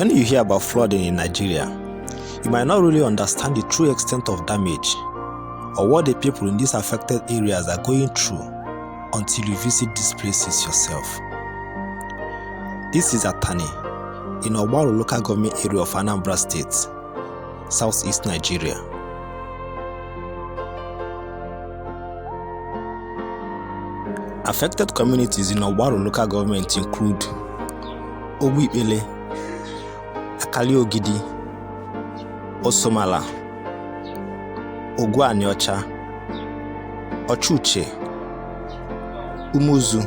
When you hear about flooding in Nigeria, you might not really understand the true extent of damage or what the people in these affected areas are going through until you visit these places yourself. This is Atani in Ogbaru local government area of Anambra State, southeast Nigeria. Affected communities in Ogbaru local government include Ogbaru, Akaliogidi, Osomala, Ogwanyocha, Ochuche, Umuzu,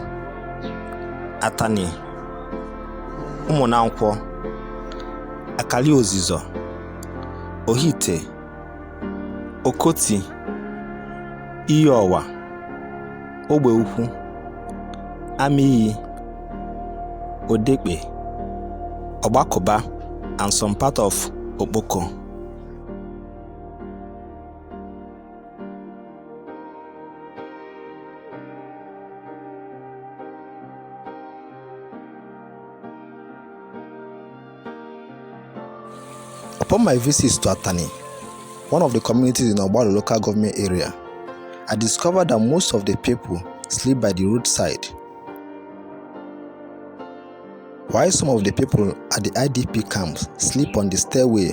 Atani, Umonankwọ, Akaliozizo, Ohite, Okoti, Iyowa, Ogbeukwu, Amiyi, Odekpe, Ogbakoba, and some part of Okpoko. Upon my visits to Atani, one of the communities in Ogbaru local government area, I discovered that most of the people sleep by the roadside, while some of the people at the IDP camps sleep on the stairway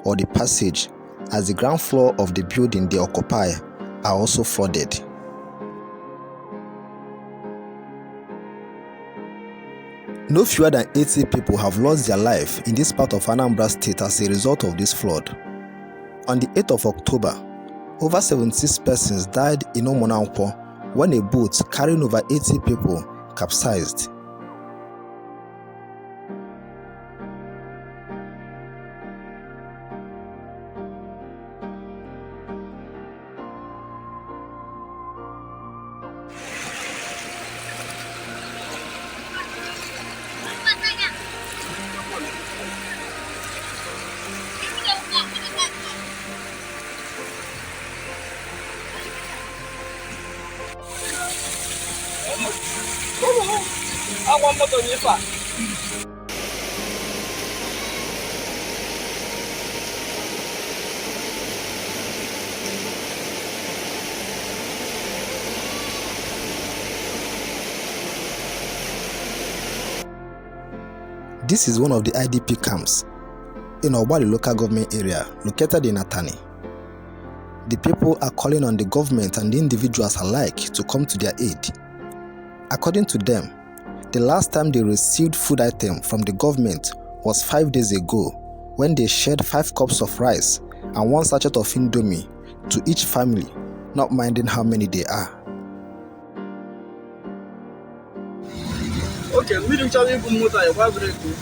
or the passage, as the ground floor of the building they occupy are also flooded. No fewer than 80 people have lost their life in this part of Anambra State as a result of this flood. On the 8th of October, over 76 persons died in Omonankwo when a boat carrying over 80 people capsized. This is one of the IDP camps in Ogbaru local government area located in Atani. The people are calling on the government and the individuals alike to come to their aid. According to them, the last time they received food item from the government was 5 days ago when they shared 5 cups of rice and 1 sachet of indomie to each family, not minding how many they are. Okay, we don't have even more time. Why would I do?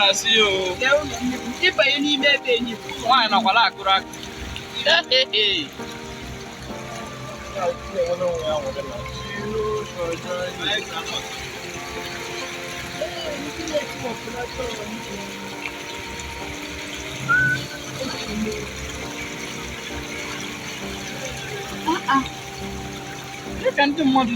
I see you. If I need me, why not? Wala kurak. Hey. You can't do more to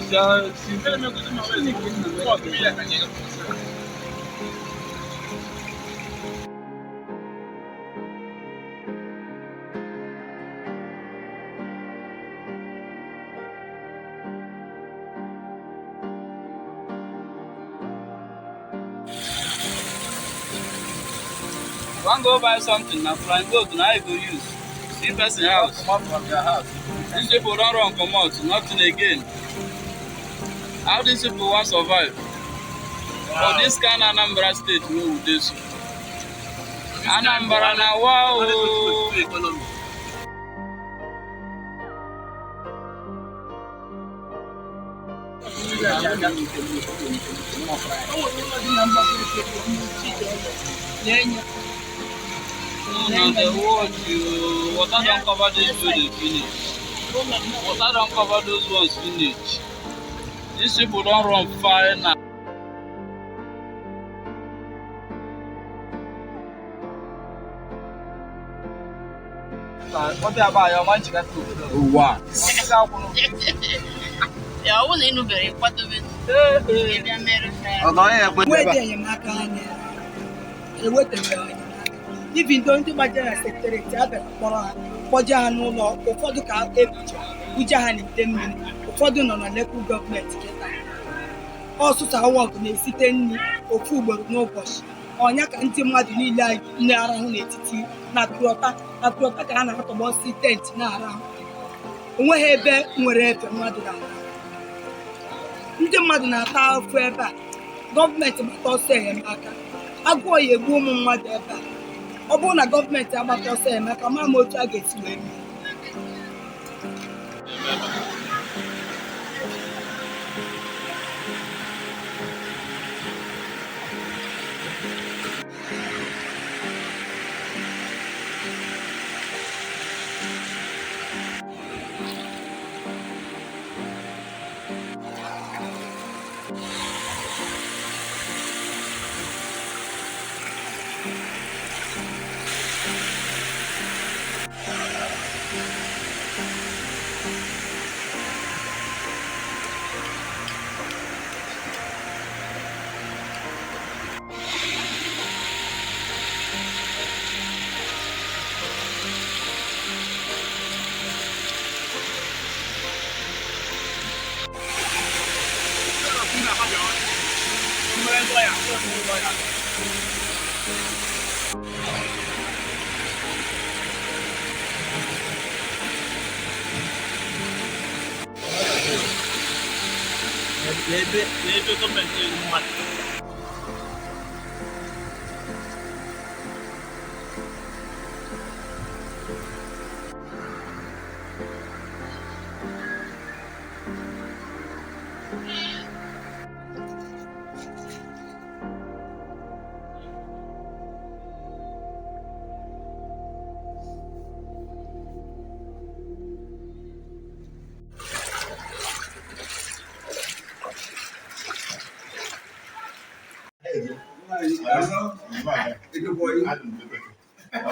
want go buy something now, flying goat now you go use. See person house. Come out from your house. These people don't run come out, nothing again. How these people want survive? Wow. For this kind of Anambra state, we will do so. Anambra now, wow. No, the water don't cover this building finish. Water don't cover those ones finish. These people don't run far now. What about your man? Wow. I wasn't even very part of it. Even though the Major Secretary Poja no for the car, Ujahan in 10 minutes, for the non local government. Also, I work in a sitting or Kuba no bush. On Yak and Timothy like Nara, not Crota can have about 10 Nara. Wherever, wherever, Mother. Ndị mmadụ na-ata afọ ebe a gọọmenti gbata ọsọ enyemaka agụọ ya egbu ụmụ mmadụ ebe a ọ bụrụ na gọọmenti agbata ọsọ enyemaka ma otu a ga-esi wee mee Maybe government is money. Come on!